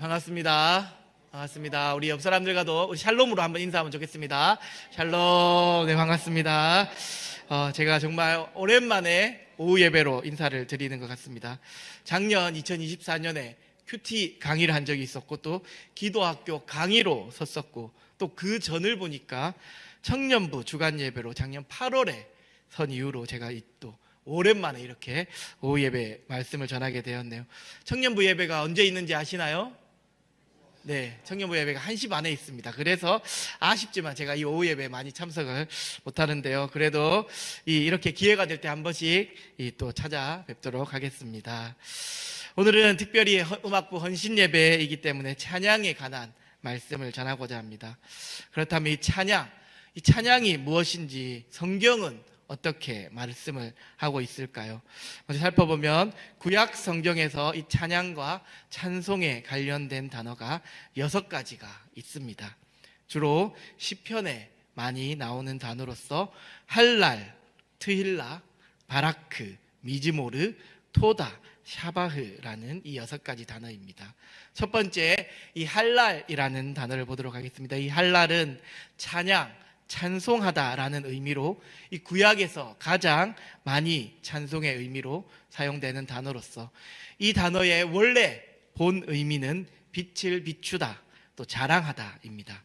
반갑습니다. 반갑습니다. 우리 옆 사람들과도 우리 샬롬으로 한번 인사하면 좋겠습니다. 샬롬. 네, 반갑습니다. 제가 정말 오랜만에 오후 예배로 인사를 드리는 것 같습니다. 작년 2024년에 큐티 강의를 한 적이 있었고, 또 기도학교 강의로 섰었고, 또 그 전을 보니까 청년부 주간 예배로 작년 8월에 선 이후로 제가 또 오랜만에 이렇게 오후 예배 말씀을 전하게 되었네요. 청년부 예배가 언제 있는지 아시나요? 네, 청년부 예배가 1시 반에 있습니다. 그래서 아쉽지만 제가 이 오후 예배에 많이 참석을 못하는데요. 그래도 이렇게 기회가 될 때 한 번씩 또 찾아뵙도록 하겠습니다. 오늘은 특별히 음악부 헌신 예배이기 때문에 찬양에 관한 말씀을 전하고자 합니다. 그렇다면 이 찬양이 무엇인지 성경은 어떻게 말씀을 하고 있을까요? 먼저 살펴보면 구약 성경에서 이 찬양과 찬송에 관련된 단어가 6가지가 있습니다. 주로 시편에 많이 나오는 단어로서 할랄, 트힐라, 바라크, 미즈모르, 토다, 샤바흐라는 이 6가지 단어입니다. 첫 번째, 이 할랄이라는 단어를 보도록 하겠습니다. 이 할랄은 찬양, 찬송하다라는 의미로 이 구약에서 가장 많이 찬송의 의미로 사용되는 단어로서 이 단어의 원래 본 의미는 빛을 비추다, 또 자랑하다입니다.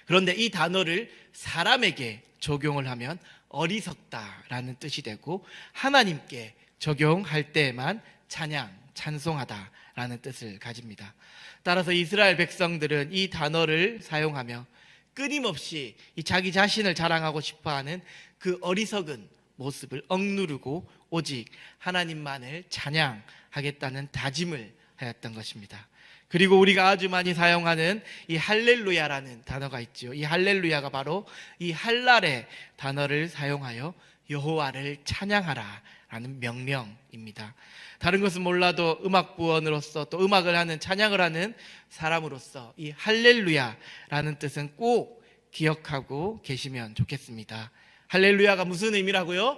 그런데 이 단어를 사람에게 적용을 하면 어리석다라는 뜻이 되고, 하나님께 적용할 때에만 찬양, 찬송하다라는 뜻을 가집니다. 따라서 이스라엘 백성들은 이 단어를 사용하며 끊임없이 자기 자신을 자랑하고 싶어하는 그 어리석은 모습을 억누르고 오직 하나님만을 찬양하겠다는 다짐을 하였던 것입니다. 그리고 우리가 아주 많이 사용하는 이 할렐루야라는 단어가 있죠. 이 할렐루야가 바로 이 할랄의 단어를 사용하여 여호와를 찬양하라 라는 명령입니다. 다른 것은 몰라도 음악부원으로서, 또 음악을 하는, 찬양을 하는 사람으로서 이 할렐루야라는 뜻은 꼭 기억하고 계시면 좋겠습니다. 할렐루야가 무슨 의미라고요?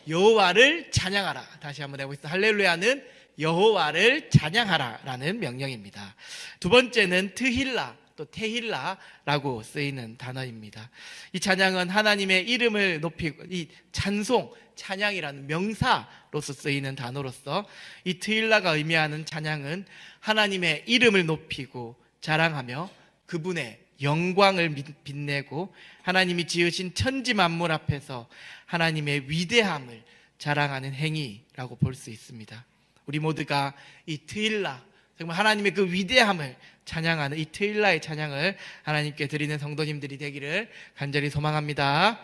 여호와를 찬양하라. 다시 한번 해보겠습니다. 할렐루야는 여호와를 찬양하라 라는 명령입니다. 두 번째는 트힐라, 또 테힐라라고 쓰이는 단어입니다. 이 찬양은 하나님의 이름을 높이고, 이 찬송, 찬양이라는 명사로서 쓰이는 단어로서 이 트힐라가 의미하는 찬양은 하나님의 이름을 높이고 자랑하며 그분의 영광을 빛내고 정하님이 지으신 천지 만물 앞에서 하나님의 위대함을 자랑하는 행위라고 볼 수 있습니다. 우리 모두가 이 트힐라, 정말 하나님의 그 위대함을 찬양하는 이 트힐라의 찬양을 하나님께 드리는 성도님들이 되기를 간절히 소망합니다.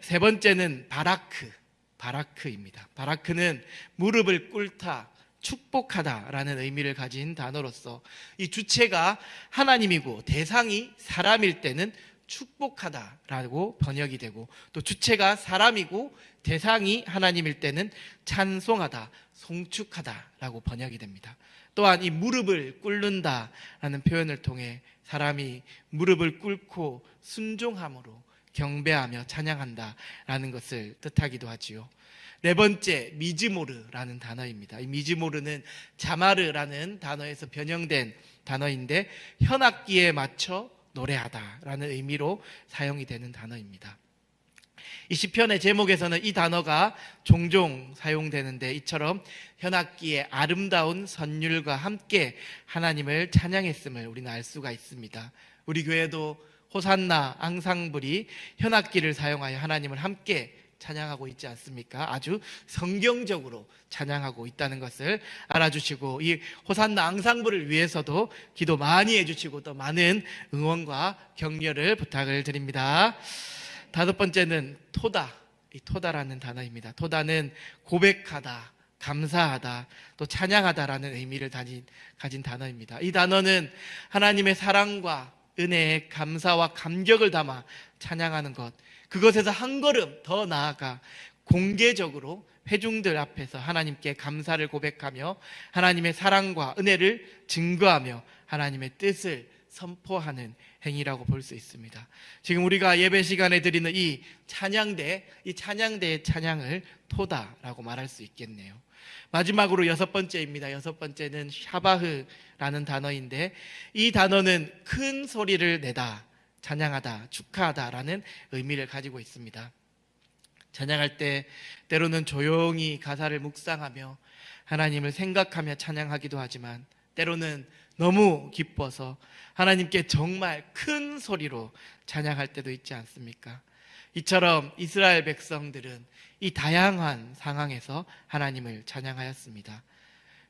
세 번째는 바라크입니다. 바라크는 무릎을 꿇다, 축복하다라는 의미를 가진 단어로서 이 주체가 하나님이고 대상이 사람일 때는 축복하다라고 번역이 되고, 또 주체가 사람이고 대상이 하나님일 때는 찬송하다, 송축하다라고 번역이 됩니다. 또한 이 무릎을 꿇는다라는 표현을 통해 사람이 무릎을 꿇고 순종함으로 경배하며 찬양한다라는 것을 뜻하기도 하지요. 네 번째, 미즈모르라는 단어입니다. 이 미즈모르는 자마르라는 단어에서 변형된 단어인데 현악기에 맞춰 노래하다라는 의미로 사용이 되는 단어입니다. 이 시편의 제목에서는 이 단어가 종종 사용되는데, 이처럼 현악기의 아름다운 선율과 함께 하나님을 찬양했음을 우리는 알 수가 있습니다. 우리 교회도 호산나 앙상블이 현악기를 사용하여 하나님을 함께 찬양하고 있지 않습니까? 아주 성경적으로 찬양하고 있다는 것을 알아주시고, 이 호산나 앙상블을 위해서도 기도 많이 해주시고 또 많은 응원과 격려를 부탁을 드립니다. 다섯 번째는 이 토다라는 단어입니다. 토다는 고백하다, 감사하다, 또 찬양하다라는 의미를 가진 단어입니다. 이 단어는 하나님의 사랑과 은혜에 감사와 감격을 담아 찬양하는 것, 그것에서 한 걸음 더 나아가 공개적으로 회중들 앞에서 하나님께 감사를 고백하며 하나님의 사랑과 은혜를 증거하며 하나님의 뜻을 선포하는 행위라고 볼 수 있습니다. 지금 우리가 예배 시간에 드리는 이 찬양대의 찬양을 토다라고 말할 수 있겠네요. 마지막으로 여섯 번째입니다. 여섯 번째는 샤바흐라는 단어인데, 이 단어는 큰 소리를 내다, 찬양하다, 축하하다라는 의미를 가지고 있습니다. 찬양할 때 때로는 조용히 가사를 묵상하며 하나님을 생각하며 찬양하기도 하지만, 때로는 너무 기뻐서 하나님께 정말 큰 소리로 찬양할 때도 있지 않습니까? 이처럼 이스라엘 백성들은 이 다양한 상황에서 하나님을 찬양하였습니다.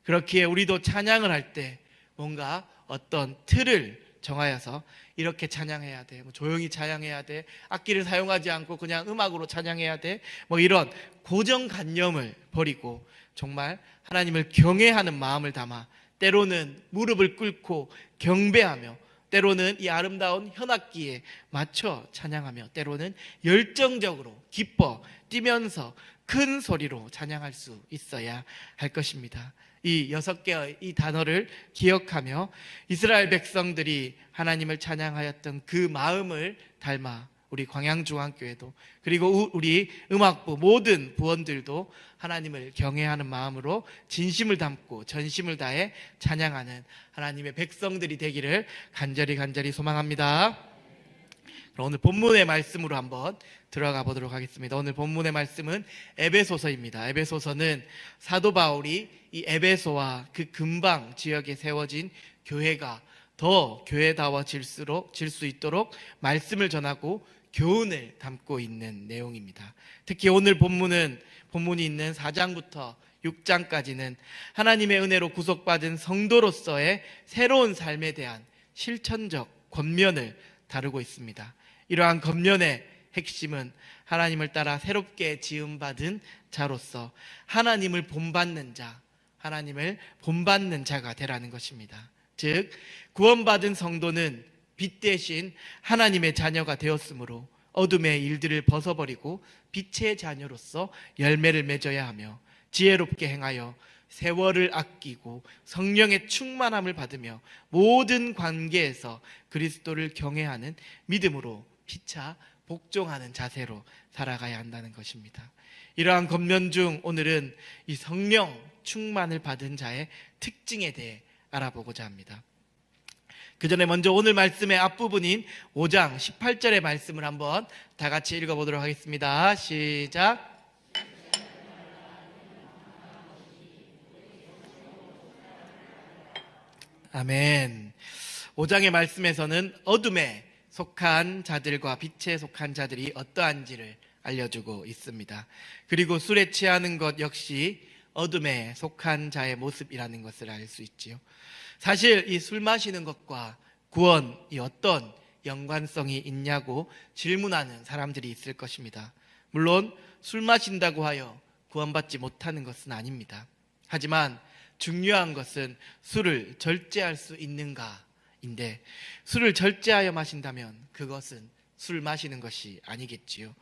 그렇기에 우리도 찬양을 할 때 뭔가 어떤 틀을 정하여서 이렇게 찬양해야 돼, 조용히 찬양해야 돼, 악기를 사용하지 않고 그냥 음악으로 찬양해야 돼, 이런 고정관념을 버리고 정말 하나님을 경외하는 마음을 담아 때로는 무릎을 꿇고 경배하며, 때로는 이 아름다운 현악기에 맞춰 찬양하며, 때로는 열정적으로 기뻐 뛰면서 큰 소리로 찬양할 수 있어야 할 것입니다. 이 6개의 이 단어를 기억하며 이스라엘 백성들이 하나님을 찬양하였던 그 마음을 닮아 우리 광양중앙교회도, 그리고 우리 음악부 모든 부원들도 하나님을 경외하는 마음으로 진심을 담고 전심을 다해 찬양하는 하나님의 백성들이 되기를 간절히 소망합니다. 그럼 오늘 본문의 말씀으로 한번 들어가 보도록 하겠습니다. 오늘 본문의 말씀은 에베소서입니다. 에베소서는 사도 바울이 이 에베소와 그 근방 지역에 세워진 교회가 더 교회다워질 수 있도록 말씀을 전하고 교훈을 담고 있는 내용입니다. 특히 오늘 본문이 있는 4장부터 6장까지는 하나님의 은혜로 구속받은 성도로서의 새로운 삶에 대한 실천적 권면을 다루고 있습니다. 이러한 권면의 핵심은 하나님을 따라 새롭게 지음받은 자로서 하나님을 본받는 자가 되라는 것입니다. 즉, 구원받은 성도는 빛 대신 하나님의 자녀가 되었으므로 어둠의 일들을 벗어버리고 빛의 자녀로서 열매를 맺어야 하며, 지혜롭게 행하여 세월을 아끼고 성령의 충만함을 받으며 모든 관계에서 그리스도를 경외하는 믿음으로 피차 복종하는 자세로 살아가야 한다는 것입니다. 이러한 권면 중 오늘은 이 성령 충만을 받은 자의 특징에 대해 알아보고자 합니다. 그 전에 먼저 오늘 말씀의 앞부분인 5장 18절의 말씀을 한번 다 같이 읽어보도록 하겠습니다. 시작. 아멘. 5장의 말씀에서는 어둠에 속한 자들과 빛에 속한 자들이 어떠한지를 알려주고 있습니다. 그리고 술에 취하는 것 역시 어둠에 속한 자의 모습이라는 것을 알 수 있지요. 사실 이 술 마시는 것과 구원이 어떤 연관성이 있냐고 질문하는 사람들이 있을 것입니다. 물론 술 마신다고 하여 구원받지 못하는 것은 아닙니다. 하지만 중요한 것은 술을 절제할 수 있는가인데, 술을 절제하여 마신다면 그것은 술 마시는 것이 아니겠지요.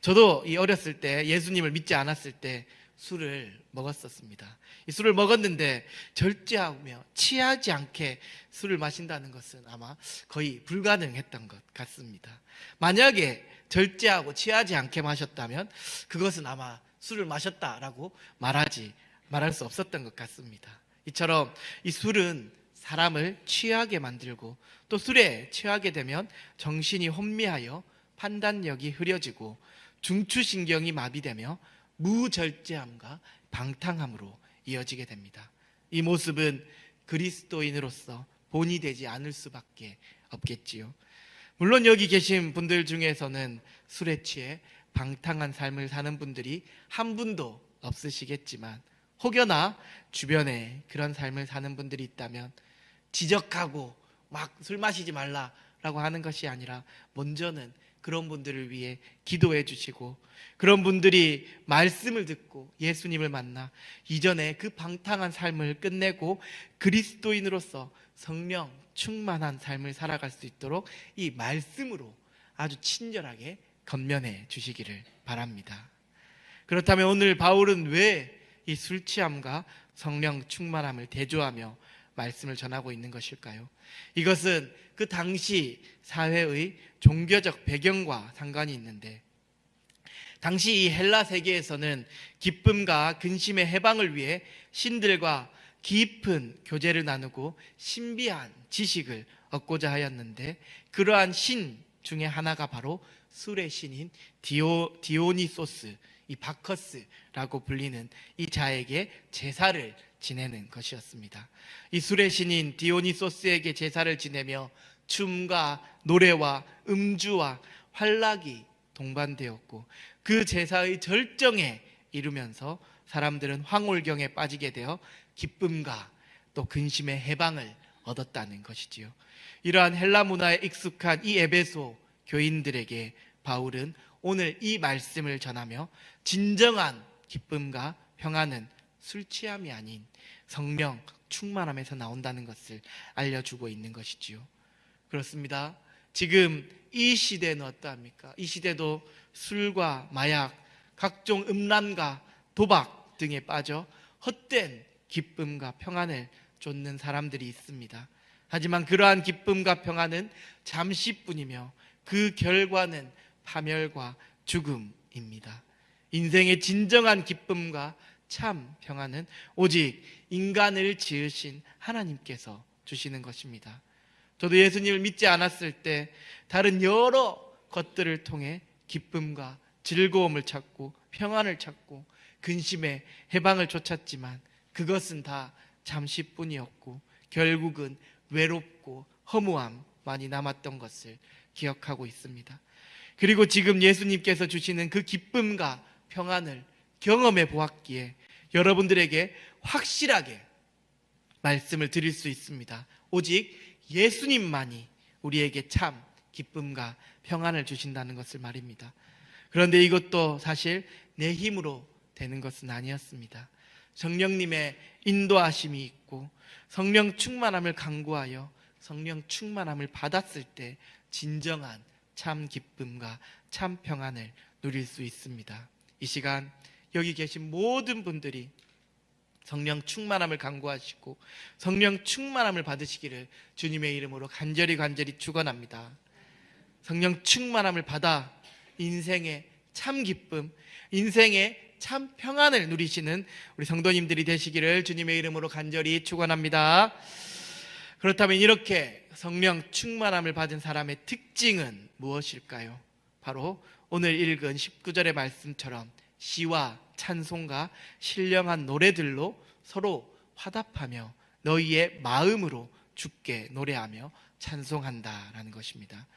저도 이 어렸을 때, 예수님을 믿지 않았을 때 술을 먹었었습니다. 이 술을 먹었는데 절제하며 취하지 않게 술을 마신다는 것은 아마 거의 불가능했던 것 같습니다. 만약에 절제하고 취하지 않게 마셨다면 그것은 아마 술을 마셨다라고 말할 수 없었던 것 같습니다. 이처럼 이 술은 사람을 취하게 만들고, 또 술에 취하게 되면 정신이 혼미하여 판단력이 흐려지고 중추신경이 마비되며 무절제함과 방탕함으로 이어지게 됩니다. 이 모습은 그리스도인으로서 본이 되지 않을 수밖에 없겠지요. 물론 여기 계신 분들 중에서는 술에 취해 방탕한 삶을 사는 분들이 한 분도 없으시겠지만, 혹여나 주변에 그런 삶을 사는 분들이 있다면 지적하고 막 술 마시지 말라라고 하는 것이 아니라, 먼저는 그런 분들을 위해 기도해 주시고, 그런 분들이 말씀을 듣고 예수님을 만나 이전에 그 방탕한 삶을 끝내고 그리스도인으로서 성령 충만한 삶을 살아갈 수 있도록 이 말씀으로 아주 친절하게 권면해 주시기를 바랍니다. 그렇다면 오늘 바울은 왜 이 술 취함과 성령 충만함을 대조하며 말씀을 전하고 있는 것일까요? 이것은 그 당시 사회의 종교적 배경과 상관이 있는데, 당시 이 헬라 세계에서는 기쁨과 근심의 해방을 위해 신들과 깊은 교제를 나누고 신비한 지식을 얻고자 하였는데, 그러한 신 중에 하나가 바로 술의 신인 디오니소스, 이 바커스라고 불리는 이 자에게 제사를 지내는 것이었습니다. 이 술의 신인 디오니소스에게 제사를 지내며 춤과 노래와 음주와 환락이 동반되었고, 그 제사의 절정에 이르면서 사람들은 황홀경에 빠지게 되어 기쁨과 또 근심의 해방을 얻었다는 것이지요. 이러한 헬라 문화에 익숙한 이 에베소 교인들에게 바울은 오늘 이 말씀을 전하며 진정한 기쁨과 평안은 술 취함이 아닌 성령 충만함에서 나온다는 것을 알려주고 있는 것이지요. 그렇습니다. 지금 이 시대는 어떠합니까? 이 시대도 술과 마약, 각종 음란과 도박 등에 빠져 헛된 기쁨과 평안을 쫓는 사람들이 있습니다. 하지만 그러한 기쁨과 평안은 잠시뿐이며 그 결과는 파멸과 죽음입니다. 인생의 진정한 기쁨과 참 평안은 오직 인간을 지으신 하나님께서 주시는 것입니다. 저도 예수님을 믿지 않았을 때 다른 여러 것들을 통해 기쁨과 즐거움을 찾고 평안을 찾고 근심의 해방을 쫓았지만 그것은 다 잠시뿐이었고 결국은 외롭고 허무함만이 남았던 것을 기억하고 있습니다. 그리고 지금 예수님께서 주시는 그 기쁨과 평안을 경험해 보았기에 여러분들에게 확실하게 말씀을 드릴 수 있습니다. 오직 예수님만이 우리에게 참 기쁨과 평안을 주신다는 것을 말입니다. 그런데 이것도 사실 내 힘으로 되는 것은 아니었습니다. 성령님의 인도하심이 있고 성령 충만함을 간구하여 성령 충만함을 받았을 때 진정한 참 기쁨과 참 평안을 누릴 수 있습니다. 이 시간 여기 계신 모든 분들이 성령 충만함을 간구하시고 성령 충만함을 받으시기를 주님의 이름으로 간절히 축원합니다. 성령 충만함을 받아 인생의 참 기쁨, 인생의 참 평안을 누리시는 우리 성도님들이 되시기를 주님의 이름으로 간절히 축원합니다. 그렇다면 이렇게 성령 충만함을 받은 사람의 특징은 무엇일까요? 바로 오늘 읽은 19절의 말씀처럼 시와 찬송과 신령한 노래들로 서로 화답하며 너희의 마음으로 주께 노래하며 찬송한다라는 것입니다.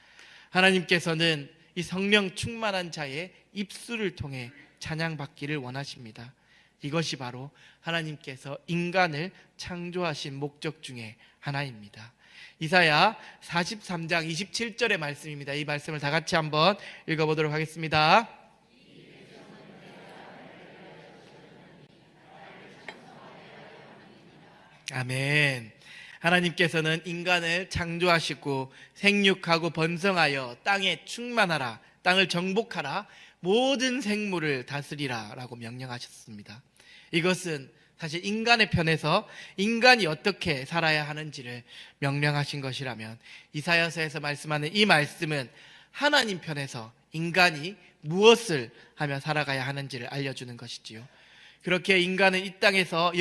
하나님께서는 이 성령 충만한 자의 입술을 통해 찬양받기를 원하십니다. 이것이 바로 하나님께서 인간을 창조하신 목적 중에 하나입니다. 이사야 43장 27절의 말씀입니다. 이 말씀을 다 같이 한번 읽어보도록 하겠습니다. 아멘. 하나님께서는 인간을 창조하시고 생육하고 번성하여 땅에 충만하라, 땅을 정복하라, 모든 생물을 다스리라 라고 명령하셨습니다. 이것은 사실 인간의 편에서 인간이 어떻게 살아야 하는지를 명령하신 것이라면 이사야서에서 말씀하는 이 말씀은 하나님 편에서 인간이 무엇을 하며 살아가야 하는지를 알려주는 것이지요. 그렇게 인간은 이 땅에서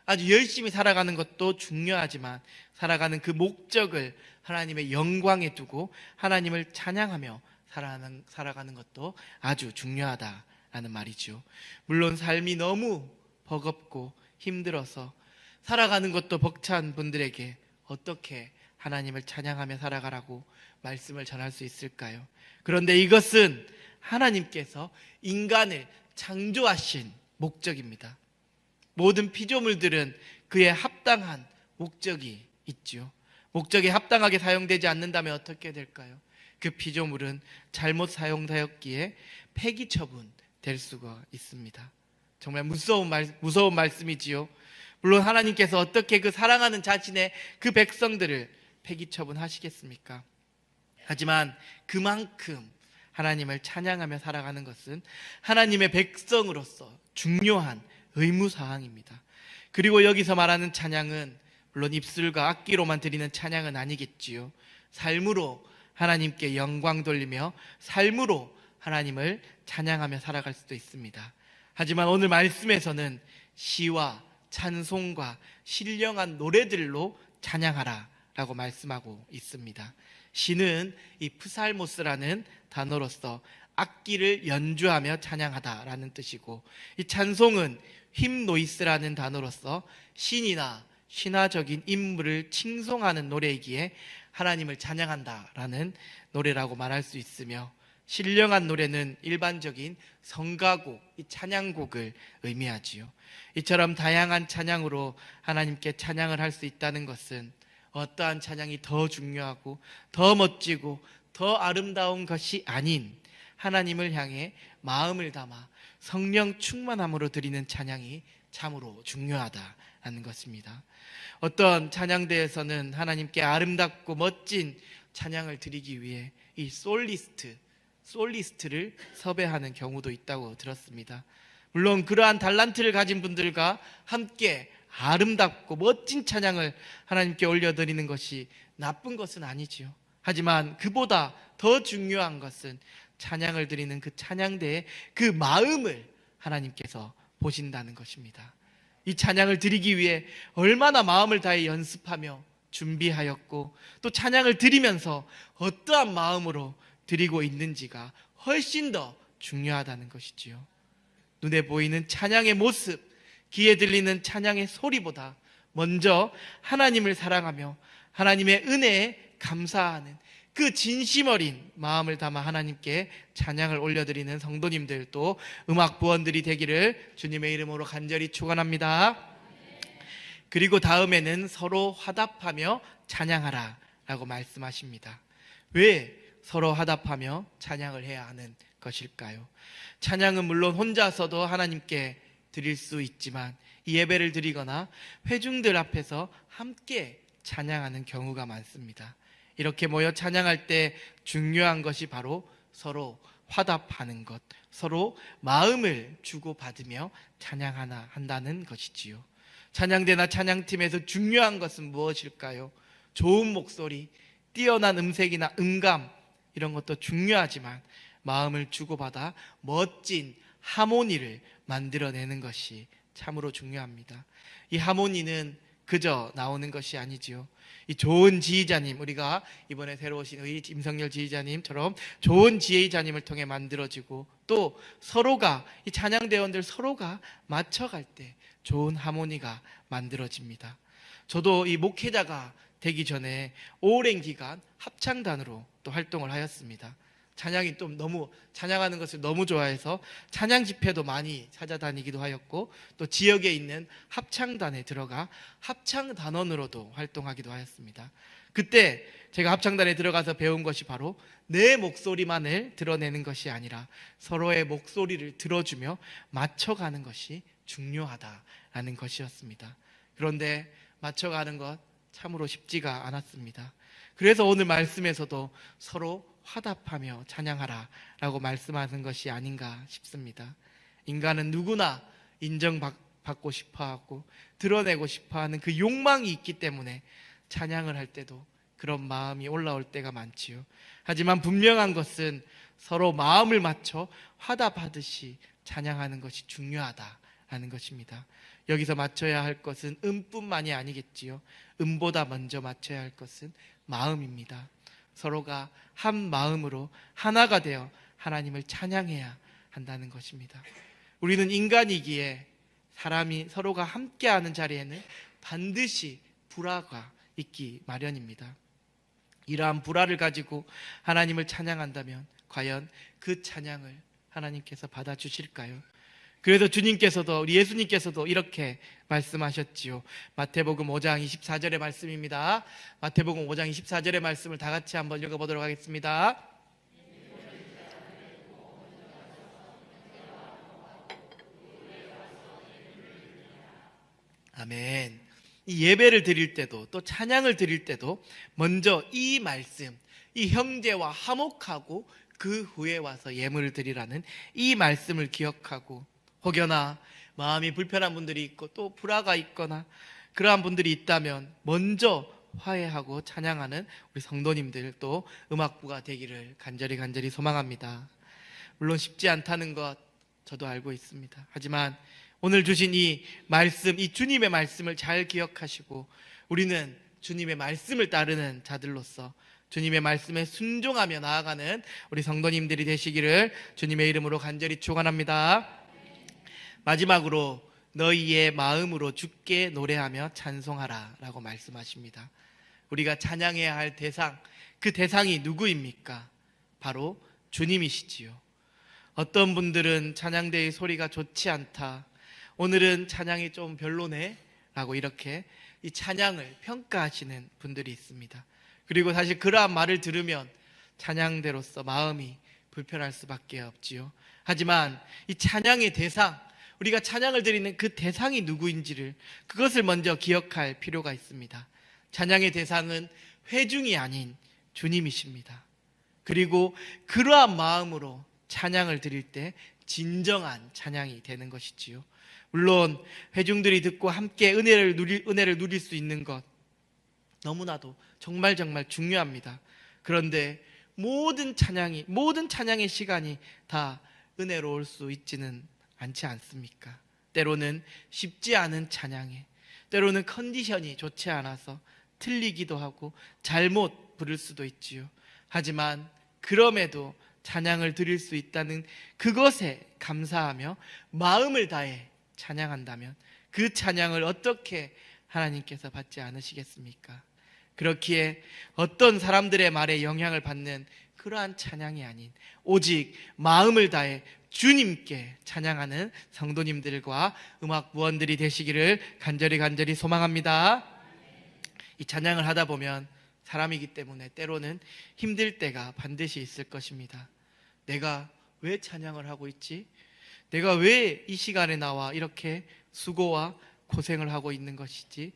아주 열심히 살아가는 것도 중요하지만 살아가는 그 목적을 하나님의 영광에 두고 하나님을 찬양하며 살아가는 것도 아주 중요하다라는 말이죠. 물론 삶이 너무 버겁고 힘들어서 살아가는 것도 벅찬 분들에게 어떻게 하나님을 찬양하며 살아가라고 말씀을 전할 수 있을까요? 그런데 이것은 하나님께서 인간을 창조하신 목적입니다. 모든 피조물들은 그에 합당한 목적이 있죠. 목적에 합당하게 사용되지 않는다면 어떻게 될까요? 그 피조물은 잘못 사용되었기에 폐기 처분될 수가 있습니다. 정말 무서운 말씀이지요. 물론 하나님께서 어떻게 그 사랑하는 자신의 그 백성들을 폐기 처분하시겠습니까? 하지만 그만큼 하나님을 찬양하며 살아가는 것은 하나님의 백성으로서 중요한 의무사항입니다. 그리고 여기서 말하는 찬양은 물론 입술과 악기로만 드리는 찬양은 아니겠지요. 삶으로 하나님께 영광 돌리며 삶으로 하나님을 찬양하며 살아갈 수도 있습니다. 하지만 오늘 말씀에서는 시와 찬송과 신령한 노래들로 찬양하라 라고 말씀하고 있습니다. 시는 이 프살모스라는 단어로서 악기를 연주하며 찬양하다라는 뜻이고, 이 찬송은 휄노이스라는 단어로서 신이나 신화적인 인물을 칭송하는 노래이기에 하나님을 찬양한다라는 노래라고 말할 수 있으며, 신령한 노래는 일반적인 성가곡, 이 찬양곡을 의미하지요. 이처럼 다양한 찬양으로 하나님께 찬양을 할 수 있다는 것은 어떠한 찬양이 더 중요하고 더 멋지고 더 아름다운 것이 아닌 하나님을 향해 마음을 담아 성령 충만함으로 드리는 찬양이 참으로 중요하다는 것입니다. 어떤 찬양대에서는 하나님께 아름답고 멋진 찬양을 드리기 위해 이 솔리스트를 섭외하는 경우도 있다고 들었습니다. 물론 그러한 달란트를 가진 분들과 함께 아름답고 멋진 찬양을 하나님께 올려드리는 것이 나쁜 것은 아니지요. 하지만 그보다 더 중요한 것은 찬양을 드리는 그 찬양대의 그 마음을 하나님께서 보신다는 것입니다. 이 찬양을 드리기 위해 얼마나 마음을 다해 연습하며 준비하였고, 또 찬양을 드리면서 어떠한 마음으로 드리고 있는지가 훨씬 더 중요하다는 것이지요. 눈에 보이는 찬양의 모습, 귀에 들리는 찬양의 소리보다 먼저 하나님을 사랑하며 하나님의 은혜에 감사하는 그 진심 어린 마음을 담아 하나님께 찬양을 올려드리는 성도님들, 또 음악 부원들이 되기를 주님의 이름으로 간절히 축원합니다. 그리고 다음에는 서로 화답하며 찬양하라 라고 말씀하십니다. 왜 서로 화답하며 찬양을 해야 하는 것일까요? 찬양은 물론 혼자서도 하나님께 드릴 수 있지만, 이 예배를 드리거나 회중들 앞에서 함께 찬양하는 경우가 많습니다. 이렇게 모여 찬양할 때 중요한 것이 바로 서로 화답하는 것, 서로 마음을 주고받으며 찬양하나 한다는 것이지요. 찬양대나 찬양팀에서 중요한 것은 무엇일까요? 좋은 목소리, 뛰어난 음색이나 음감, 이런 것도 중요하지만 마음을 주고받아 멋진 하모니를 만들어내는 것이 참으로 중요합니다. 이 하모니는 그저 나오는 것이 아니지요. 이 좋은 지휘자님, 우리가 이번에 새로 오신 임성열 지휘자님처럼 좋은 지휘자님을 통해 만들어지고, 또 서로가, 이 찬양대원들 서로가 맞춰갈 때 좋은 하모니가 만들어집니다. 저도 이 목회자가 되기 전에 오랜 기간 합창단으로 또 활동을 하였습니다. 찬양이 또 너무 찬양하는 것을 너무 좋아해서 찬양 집회도 많이 찾아다니기도 하였고, 또 지역에 있는 합창단에 들어가 합창단원으로도 활동하기도 하였습니다. 그때 제가 합창단에 들어가서 배운 것이 바로 내 목소리만을 드러내는 것이 아니라 서로의 목소리를 들어주며 맞춰가는 것이 중요하다라는 것이었습니다. 그런데 맞춰가는 것 참으로 쉽지가 않았습니다. 그래서 오늘 말씀에서도 서로 화답하며 찬양하라 라고 말씀하는 것이 아닌가 싶습니다. 인간은 누구나 인정받고 싶어하고 드러내고 싶어하는 그 욕망이 있기 때문에 찬양을 할 때도 그런 마음이 올라올 때가 많지요. 하지만 분명한 것은 서로 마음을 맞춰 화답하듯이 찬양하는 것이 중요하다라는 것입니다. 여기서 맞춰야 할 것은 음뿐만이 아니겠지요. 음보다 먼저 맞춰야 할 것은 마음입니다. 서로가 한 마음으로 하나가 되어 하나님을 찬양해야 한다는 것입니다. 우리는 인간이기에 사람이 서로가 함께하는 자리에는 반드시 불화가 있기 마련입니다. 이러한 불화를 가지고 하나님을 찬양한다면 과연 그 찬양을 하나님께서 받아주실까요? 그래서 주님께서도, 우리 예수님께서도 이렇게 말씀하셨지요. 마태복음 5장 24절의 말씀입니다. 마태복음 5장 24절의 말씀을 다 같이 한번 읽어보도록 하겠습니다. 아멘. 이 예배를 드릴 때도, 또 찬양을 드릴 때도 먼저 이 말씀, 이 형제와 화목하고 그 후에 와서 예물을 드리라는 이 말씀을 기억하고, 혹여나 마음이 불편한 분들이 있고 또 불화가 있거나 그러한 분들이 있다면 먼저 화해하고 찬양하는 우리 성도님들, 또 음악부가 되기를 간절히 소망합니다. 물론 쉽지 않다는 것 저도 알고 있습니다. 하지만 오늘 주신 이 말씀, 이 주님의 말씀을 잘 기억하시고 우리는 주님의 말씀을 따르는 자들로서 주님의 말씀에 순종하며 나아가는 우리 성도님들이 되시기를 주님의 이름으로 간절히 축원합니다. 마지막으로 너희의 마음으로 주께 노래하며 찬송하라 라고 말씀하십니다. 우리가 찬양해야 할 대상, 그 대상이 누구입니까? 바로 주님이시지요. 어떤 분들은 찬양대의 소리가 좋지 않다, 오늘은 찬양이 좀 별로네 라고 이렇게 이 찬양을 평가하시는 분들이 있습니다. 그리고 사실 그러한 말을 들으면 찬양대로서 마음이 불편할 수밖에 없지요. 하지만 이 찬양의 대상, 우리가 찬양을 드리는 그 대상이 누구인지를, 그것을 먼저 기억할 필요가 있습니다. 찬양의 대상은 회중이 아닌 주님이십니다. 그리고 그러한 마음으로 찬양을 드릴 때 진정한 찬양이 되는 것이지요. 물론 회중들이 듣고 함께 은혜를 누릴 수 있는 것 너무나도 정말 중요합니다. 그런데 모든 찬양의 시간이 다 은혜로울 수 있지는 않지 않습니까? 때로는 쉽지 않은 찬양에, 때로는 컨디션이 좋지 않아서 틀리기도 하고 잘못 부를 수도 있지요. 하지만 그럼에도 찬양을 드릴 수 있다는 그것에 감사하며 마음을 다해 찬양한다면 그 찬양을 어떻게 하나님께서 받지 않으시겠습니까? 그렇기에 어떤 사람들의 말에 영향을 받는 그러한 찬양이 아닌 오직 마음을 다해 주님께 찬양하는 성도님들과 음악부원들이 되시기를 간절히 소망합니다. 이 찬양을 하다 보면 사람이기 때문에 때로는 힘들 때가 반드시 있을 것입니다. 내가 왜 찬양을 하고 있지? 내가 왜 이 시간에 나와 이렇게 수고와 고생을 하고 있는 것이지?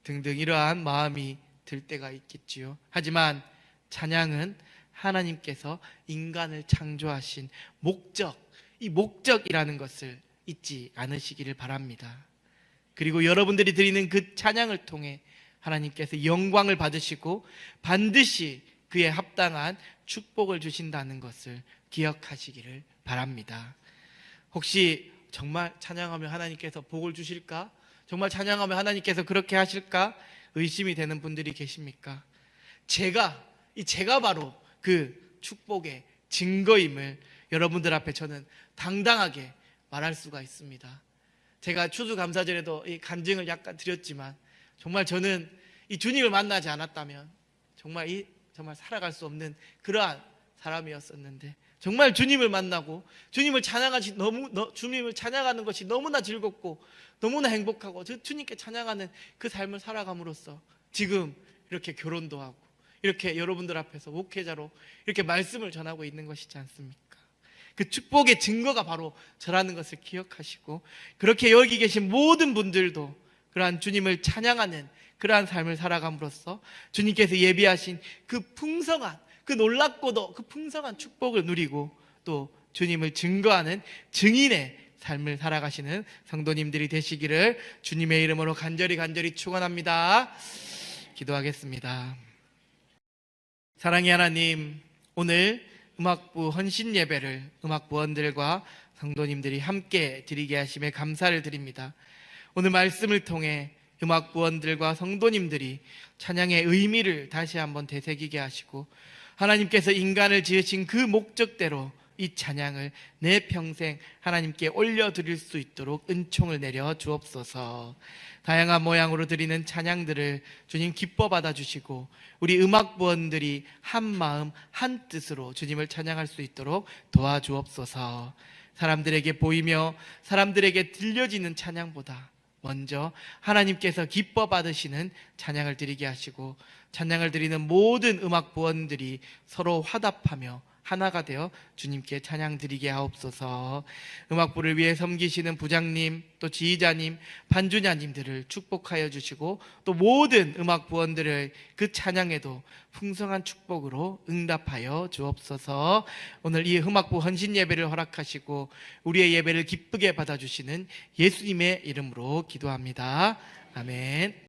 등등 이러한 마음이 들 때가 있겠지요. 하지만 찬양은 하나님께서 인간을 창조하신 목적, 이 목적이라는 것을 잊지 않으시기를 바랍니다. 그리고 여러분들이 드리는 그 찬양을 통해 하나님께서 영광을 받으시고 반드시 그에 합당한 축복을 주신다는 것을 기억하시기를 바랍니다. 혹시 정말 찬양하면 하나님께서 복을 주실까? 정말 찬양하면 하나님께서 그렇게 하실까? 의심이 되는 분들이 계십니까? 제가 바로 그 축복의 증거임을 여러분들 앞에 저는 당당하게 말할 수가 있습니다. 제가 추수감사절에도 이 간증을 약간 드렸지만 정말 저는 이 주님을 만나지 않았다면 정말 살아갈 수 없는 그러한 사람이었었는데, 정말 주님을 만나고 주님을 찬양하는 것이 너무나 즐겁고 너무나 행복하고 주님께 찬양하는 그 삶을 살아감으로써 지금 이렇게 결혼도 하고 이렇게 여러분들 앞에서 목회자로 이렇게 말씀을 전하고 있는 것이지 않습니까? 그 축복의 증거가 바로 저라는 것을 기억하시고, 그렇게 여기 계신 모든 분들도 그러한 주님을 찬양하는 그러한 삶을 살아감으로써 주님께서 예비하신 그 풍성한, 그 놀랍고도 그 풍성한 축복을 누리고 또 주님을 증거하는 증인의 삶을 살아가시는 성도님들이 되시기를 주님의 이름으로 간절히 축원합니다. 기도하겠습니다. 사랑의 하나님, 오늘 음악부 헌신 예배를 음악부원들과 성도님들이 함께 드리게 하심에 감사를 드립니다. 오늘 말씀을 통해 음악부원들과 성도님들이 찬양의 의미를 다시 한번 되새기게 하시고, 하나님께서 인간을 지으신 그 목적대로 이 찬양을 내 평생 하나님께 올려드릴 수 있도록 은총을 내려 주옵소서. 다양한 모양으로 드리는 찬양들을 주님 기뻐 받아주시고 우리 음악부원들이 한 마음 한 뜻으로 주님을 찬양할 수 있도록 도와주옵소서. 사람들에게 보이며 사람들에게 들려지는 찬양보다 먼저 하나님께서 기뻐 받으시는 찬양을 드리게 하시고, 찬양을 드리는 모든 음악부원들이 서로 화답하며 하나가 되어 주님께 찬양 드리게 하옵소서. 음악부를 위해 섬기시는 부장님, 또 지휘자님, 반주자님들을 축복하여 주시고 또 모든 음악부원들을 그 찬양에도 풍성한 축복으로 응답하여 주옵소서. 오늘 이 음악부 헌신 예배를 허락하시고 우리의 예배를 기쁘게 받아주시는 예수님의 이름으로 기도합니다. 아멘.